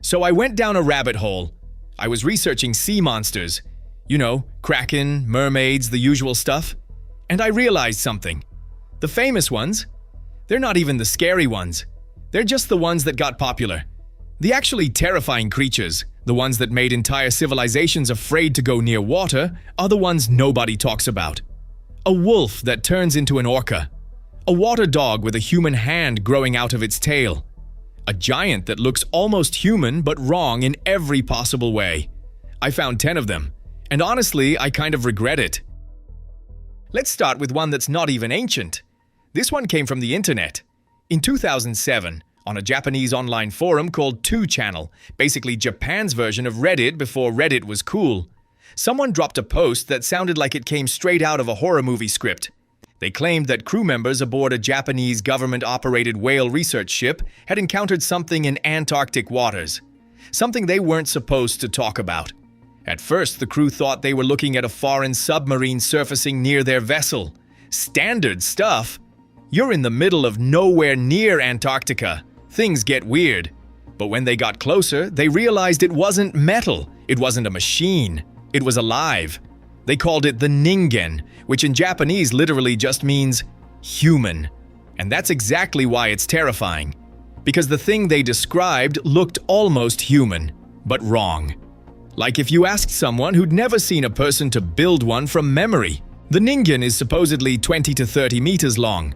So I went down a rabbit hole. I was researching sea monsters. You know, kraken, mermaids, the usual stuff. And I realized something. The famous ones, they're not even the scary ones. They're just the ones that got popular. The actually terrifying creatures, the ones that made entire civilizations afraid to go near water, are the ones nobody talks about. A wolf that turns into an orca. A water dog with a human hand growing out of its tail. A giant that looks almost human but wrong in every possible way. I found 10 of them, and honestly, I kind of regret it. Let's start with one that's not even ancient. This one came from the internet. In 2007, on a Japanese online forum called 2channel, basically Japan's version of Reddit before Reddit was cool, someone dropped a post that sounded like it came straight out of a horror movie script. They claimed that crew members aboard a Japanese government-operated whale research ship had encountered something in Antarctic waters. Something they weren't supposed to talk about. At first, the crew thought they were looking at a foreign submarine surfacing near their vessel. Standard stuff. You're in the middle of nowhere near Antarctica. Things get weird. But when they got closer, they realized it wasn't metal. It wasn't a machine. It was alive. They called it the Ningen, which in Japanese literally just means human. And that's exactly why it's terrifying. Because the thing they described looked almost human, but wrong. Like if you asked someone who'd never seen a person to build one from memory. The Ningen is supposedly 20 to 30 meters long.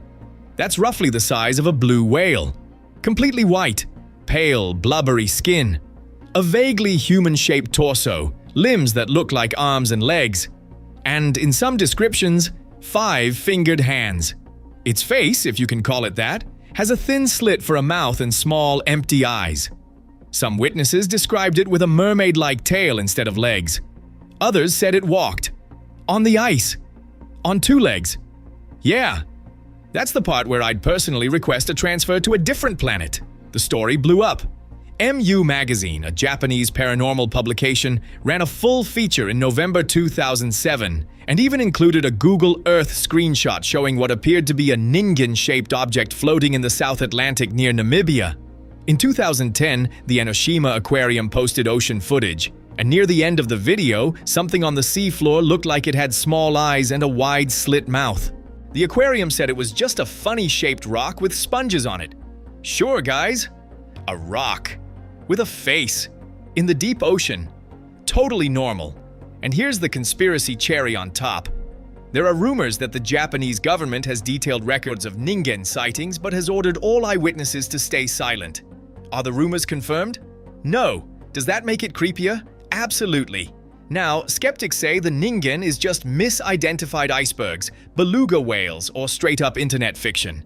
That's roughly the size of a blue whale. Completely white, pale, blubbery skin. A vaguely human-shaped torso, limbs that look like arms and legs. And in some descriptions, 5 fingered hands. Its face, if you can call it that, has a thin slit for a mouth and small, empty eyes. Some witnesses described it with a mermaid-like tail instead of legs. Others said it walked. On the ice. On 2 legs. Yeah, that's the part where I'd personally request a transfer to a different planet. The story blew up. MU Magazine, a Japanese paranormal publication, ran a full feature in November 2007 and even included a Google Earth screenshot showing what appeared to be a Ningen-shaped object floating in the South Atlantic near Namibia. In 2010, the Enoshima Aquarium posted ocean footage, and near the end of the video, something on the seafloor looked like it had small eyes and a wide slit mouth. The aquarium said it was just a funny-shaped rock with sponges on it. Sure, guys. A rock. With a face. In the deep ocean. Totally normal. And here's the conspiracy cherry on top. There are rumors that the Japanese government has detailed records of Ningen sightings but has ordered all eyewitnesses to stay silent. Are the rumors confirmed? No. Does that make it creepier? Absolutely. Now, skeptics say the Ningen is just misidentified icebergs, beluga whales, or straight-up internet fiction.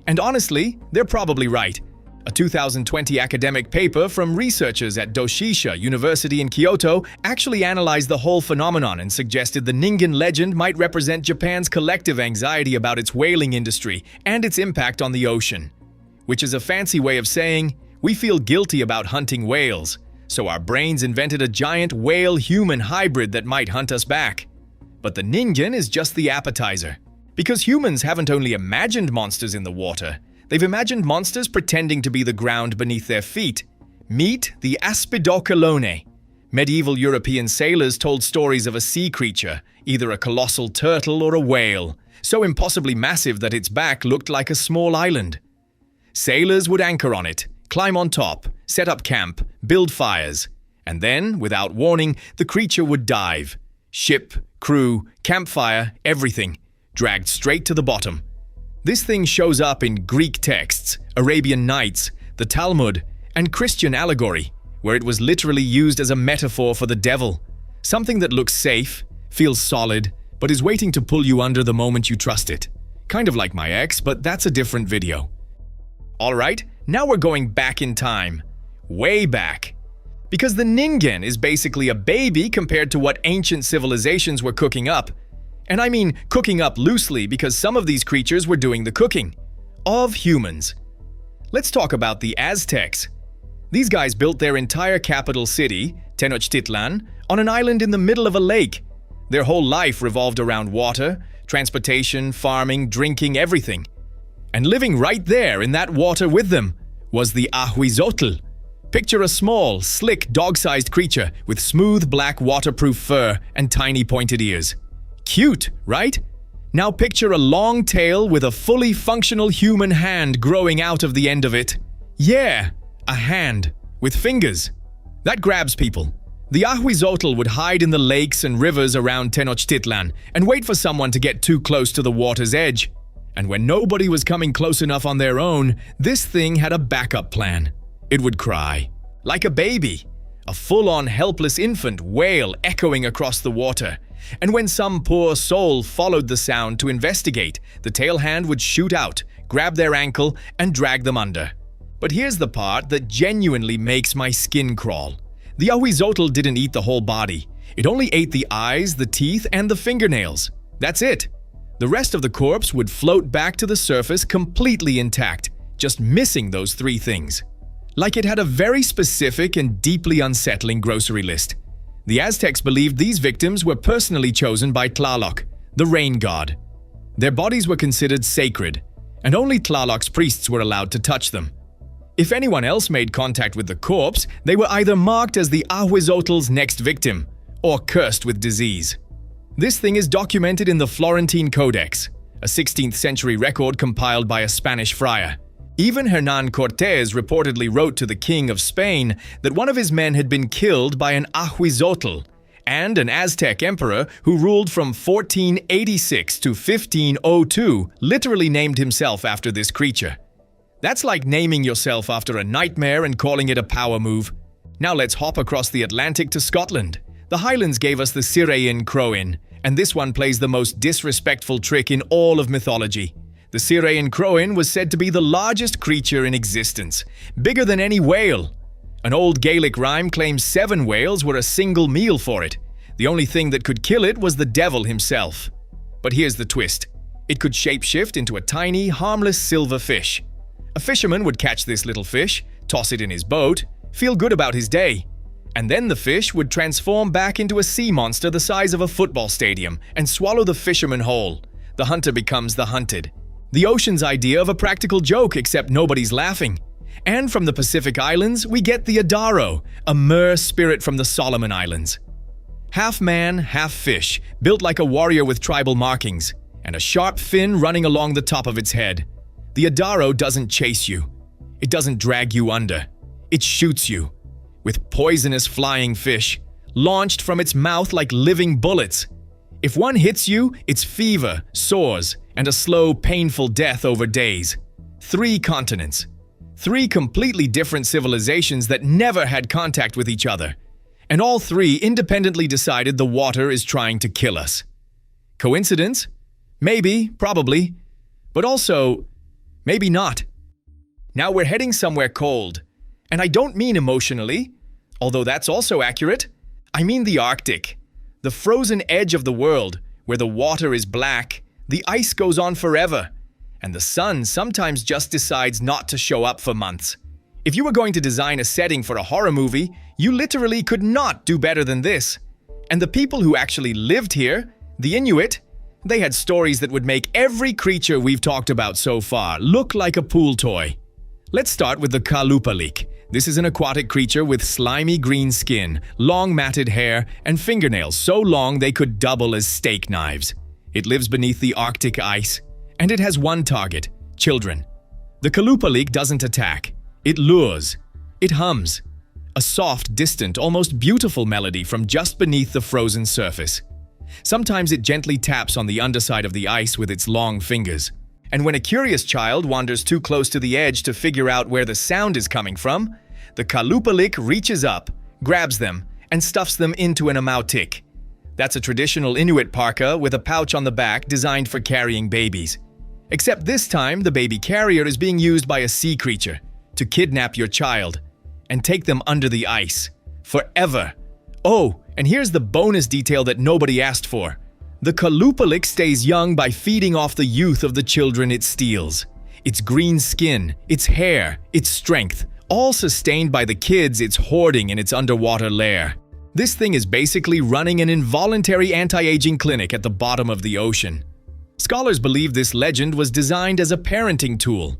And honestly, they're probably right. A 2020 academic paper from researchers at Doshisha University in Kyoto actually analyzed the whole phenomenon and suggested the Ningen legend might represent Japan's collective anxiety about its whaling industry and its impact on the ocean. Which is a fancy way of saying, we feel guilty about hunting whales, so our brains invented a giant whale-human hybrid that might hunt us back. But the Ningen is just the appetizer. Because humans haven't only imagined monsters in the water, they've imagined monsters pretending to be the ground beneath their feet. Meet the Aspidochelone. Medieval European sailors told stories of a sea creature, either a colossal turtle or a whale, so impossibly massive that its back looked like a small island. Sailors would anchor on it, climb on top, set up camp, build fires, and then, without warning, the creature would dive. Ship, crew, campfire, everything, dragged straight to the bottom. This thing shows up in Greek texts, Arabian Nights, the Talmud, and Christian allegory, where it was literally used as a metaphor for the devil. Something that looks safe, feels solid, but is waiting to pull you under the moment you trust it. Kind of like my ex, but that's a different video. Alright, now we're going back in time. Way back. Because the Ningen is basically a baby compared to what ancient civilizations were cooking up. And I mean cooking up loosely because some of these creatures were doing the cooking. Of humans. Let's talk about the Aztecs. These guys built their entire capital city, Tenochtitlan, on an island in the middle of a lake. Their whole life revolved around water, transportation, farming, drinking, everything. And living right there in that water with them was the Ahuizotl, Picture a small, slick, dog-sized creature with smooth black waterproof fur and tiny pointed ears. Cute, right? Now picture a long tail with a fully functional human hand growing out of the end of it. Yeah, a hand with fingers. That grabs people. The Ahuizotl would hide in the lakes and rivers around Tenochtitlan and wait for someone to get too close to the water's edge. And when nobody was coming close enough on their own, this thing had a backup plan. It would cry, like a baby, a full-on helpless infant wail echoing across the water. And when some poor soul followed the sound to investigate, the tail hand would shoot out, grab their ankle, and drag them under. But here's the part that genuinely makes my skin crawl. The Ahuizotl didn't eat the whole body. It only ate the eyes, the teeth, and the fingernails. That's it. The rest of the corpse would float back to the surface completely intact, just missing those three things. Like it had a very specific and deeply unsettling grocery list. The Aztecs believed these victims were personally chosen by Tlaloc, the rain god. Their bodies were considered sacred, and only Tlaloc's priests were allowed to touch them. If anyone else made contact with the corpse, they were either marked as the Ahuizotl's next victim or cursed with disease. This thing is documented in the Florentine Codex, a 16th century record compiled by a Spanish friar. Even Hernán Cortés reportedly wrote to the king of Spain that one of his men had been killed by an Ahuizotl, and an Aztec emperor who ruled from 1486 to 1502 literally named himself after this creature. That's like naming yourself after a nightmare and calling it a power move. Now let's hop across the Atlantic to Scotland. The Highlands gave us the Syrian Crowan, and this one plays the most disrespectful trick in all of mythology. The Syrian Crowan was said to be the largest creature in existence, bigger than any whale. An old Gaelic rhyme claims 7 whales were a single meal for it. The only thing that could kill it was the devil himself. But here's the twist. It could shapeshift into a tiny, harmless silver fish. A fisherman would catch this little fish, toss it in his boat, feel good about his day. And then the fish would transform back into a sea monster the size of a football stadium and swallow the fisherman whole. The hunter becomes the hunted. The ocean's idea of a practical joke, except nobody's laughing. And from the Pacific Islands, we get the Adaro, a mer spirit from the Solomon Islands. Half man, half fish, built like a warrior with tribal markings, and a sharp fin running along the top of its head. The Adaro doesn't chase you. It doesn't drag you under. It shoots you. With poisonous flying fish, launched from its mouth like living bullets. If one hits you, it's fever, sores, and a slow, painful death over days. 3 continents. 3 completely different civilizations that never had contact with each other. And all 3 independently decided the water is trying to kill us. Coincidence? Maybe, probably. But also, maybe not. Now we're heading somewhere cold. And I don't mean emotionally, although that's also accurate. I mean the Arctic. The frozen edge of the world, where the water is black, the ice goes on forever, and the sun sometimes just decides not to show up for months. If you were going to design a setting for a horror movie, you literally could not do better than this. And the people who actually lived here, the Inuit, they had stories that would make every creature we've talked about so far look like a pool toy. Let's start with the Kalupalik. This is an aquatic creature with slimy green skin, long matted hair, and fingernails so long they could double as steak knives. It lives beneath the Arctic ice, and it has one target: children. The Kalupalik doesn't attack. It lures. It hums. A soft, distant, almost beautiful melody from just beneath the frozen surface. Sometimes it gently taps on the underside of the ice with its long fingers. And when a curious child wanders too close to the edge to figure out where the sound is coming from, the Kalupalik reaches up, grabs them, and stuffs them into an amautik. That's a traditional Inuit parka with a pouch on the back designed for carrying babies. Except this time, the baby carrier is being used by a sea creature to kidnap your child and take them under the ice. Forever. Oh, and here's the bonus detail that nobody asked for. The Kalupalik stays young by feeding off the youth of the children it steals. Its green skin, its hair, its strength, all sustained by the kids it's hoarding in its underwater lair. This thing is basically running an involuntary anti-aging clinic at the bottom of the ocean. Scholars believe this legend was designed as a parenting tool.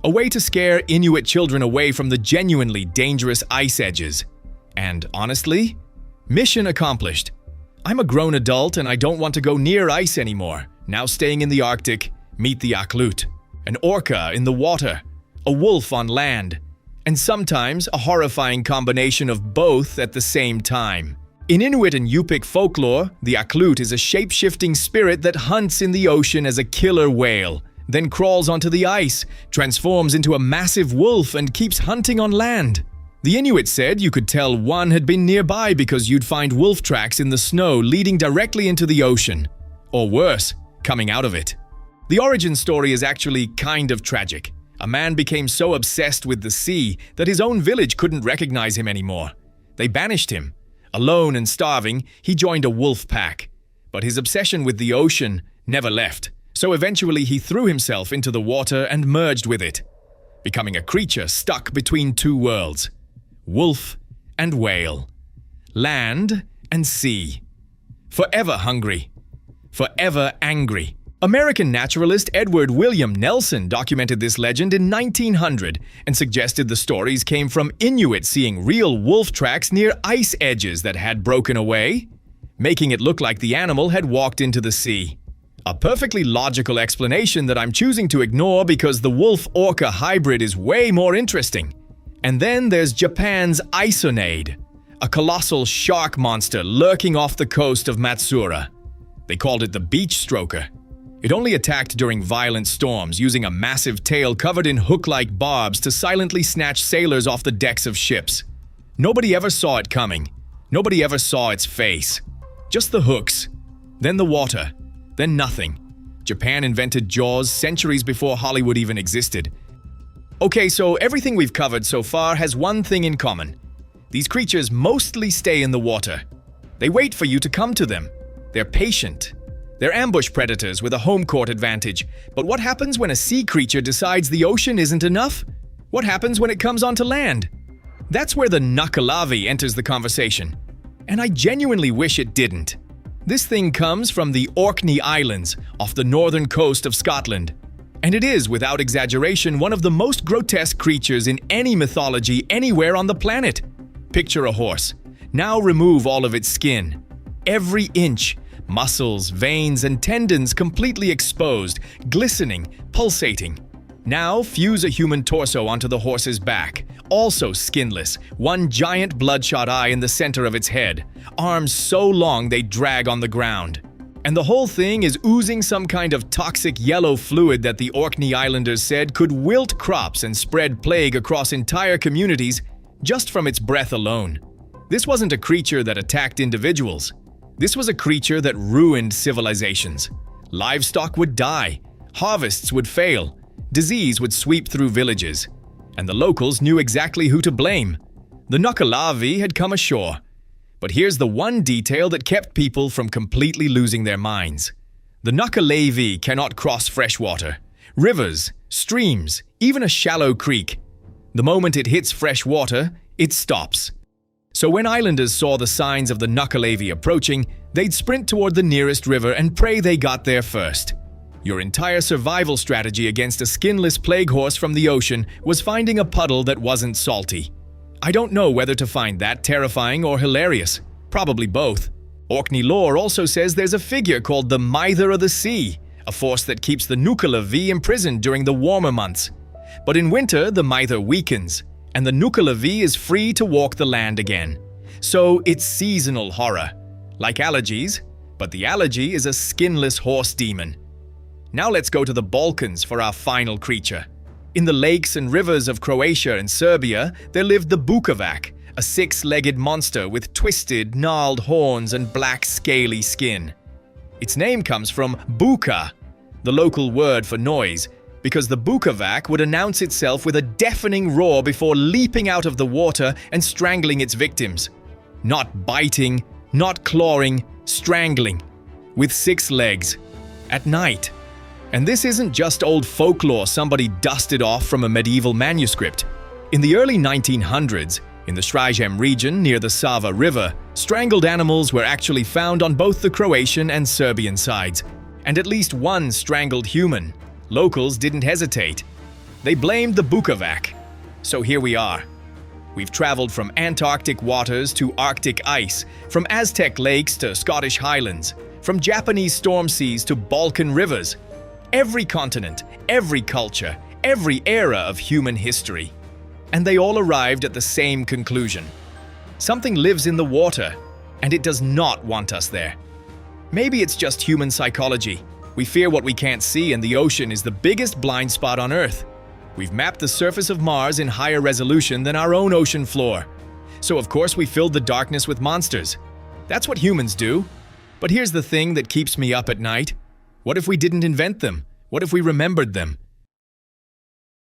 A way to scare Inuit children away from the genuinely dangerous ice edges. And honestly, mission accomplished. I'm a grown adult and I don't want to go near ice anymore. Now staying in the Arctic, meet the Aklut, an orca in the water, a wolf on land, and sometimes a horrifying combination of both at the same time. In Inuit and Yupik folklore, the Aklut is a shape-shifting spirit that hunts in the ocean as a killer whale, then crawls onto the ice, transforms into a massive wolf, and keeps hunting on land. The Inuit said you could tell one had been nearby because you'd find wolf tracks in the snow leading directly into the ocean. Or worse, coming out of it. The origin story is actually kind of tragic. A man became so obsessed with the sea that his own village couldn't recognize him anymore. They banished him. Alone and starving, he joined a wolf pack. But his obsession with the ocean never left. So eventually he threw himself into the water and merged with it, becoming a creature stuck between two worlds. Wolf and whale. Land and sea. Forever hungry. Forever angry. American naturalist Edward William Nelson documented this legend in 1900 and suggested the stories came from Inuit seeing real wolf tracks near ice edges that had broken away, making it look like the animal had walked into the sea. A perfectly logical explanation that I'm choosing to ignore because the wolf-orca hybrid is way more interesting. And then there's Japan's Isonade, a colossal shark monster lurking off the coast of Matsura. They called it the beach stroker. It only attacked during violent storms, using a massive tail covered in hook-like barbs to silently snatch sailors off the decks of ships. Nobody ever saw it coming. Nobody ever saw its face. Just the hooks, then the water, then nothing. Japan invented Jaws centuries before Hollywood even existed. Okay, so everything we've covered so far has one thing in common. These creatures mostly stay in the water. They wait for you to come to them. They're patient. They're ambush predators with a home court advantage. But what happens when a sea creature decides the ocean isn't enough? What happens when it comes onto land? That's where the Nuckelavee enters the conversation. And I genuinely wish it didn't. This thing comes from the Orkney Islands off the northern coast of Scotland. And it is, without exaggeration, one of the most grotesque creatures in any mythology anywhere on the planet. Picture a horse. Now remove all of its skin. Every inch. Muscles, veins, and tendons completely exposed, glistening, pulsating. Now fuse a human torso onto the horse's back, also skinless, one giant bloodshot eye in the center of its head, arms so long they drag on the ground. And the whole thing is oozing some kind of toxic yellow fluid that the Orkney Islanders said could wilt crops and spread plague across entire communities just from its breath alone. This wasn't a creature that attacked individuals. This was a creature that ruined civilizations. Livestock would die, harvests would fail, disease would sweep through villages, and the locals knew exactly who to blame. The Nuckelavee had come ashore. But here's the one detail that kept people from completely losing their minds. The Nuckelavee cannot cross fresh water, rivers, streams, even a shallow creek. The moment it hits fresh water, it stops. So when islanders saw the signs of the Nuckelavee approaching, they'd sprint toward the nearest river and pray they got there first. Your entire survival strategy against a skinless plague horse from the ocean was finding a puddle that wasn't salty. I don't know whether to find that terrifying or hilarious. Probably both. Orkney lore also says there's a figure called the Mither of the Sea, a force that keeps the Nuckelavee imprisoned during the warmer months. But in winter, the Mither weakens, and the Nuckelavee is free to walk the land again. So it's seasonal horror, like allergies, but the allergy is a skinless horse demon. Now let's go to the Balkans for our final creature. In the lakes and rivers of Croatia and Serbia, there lived the Bukavac, a six-legged monster with twisted, gnarled horns and black, scaly skin. Its name comes from buka, the local word for noise, because the Bukavac would announce itself with a deafening roar before leaping out of the water and strangling its victims. Not biting, not clawing, strangling. With 6 legs. At night. And this isn't just old folklore somebody dusted off from a medieval manuscript. In the early 1900s, in the Srjem region near the Sava River, strangled animals were actually found on both the Croatian and Serbian sides. And at least one strangled human. Locals didn't hesitate. They blamed the Bukavac. So here we are. We've traveled from Antarctic waters to Arctic ice, from Aztec lakes to Scottish highlands, from Japanese storm seas to Balkan rivers. Every continent, every culture, every era of human history. And they all arrived at the same conclusion. Something lives in the water, and it does not want us there. Maybe it's just human psychology. We fear what we can't see, and the ocean is the biggest blind spot on Earth. We've mapped the surface of Mars in higher resolution than our own ocean floor. So of course we filled the darkness with monsters. That's what humans do. But here's the thing that keeps me up at night. What if we didn't invent them? What if we remembered them?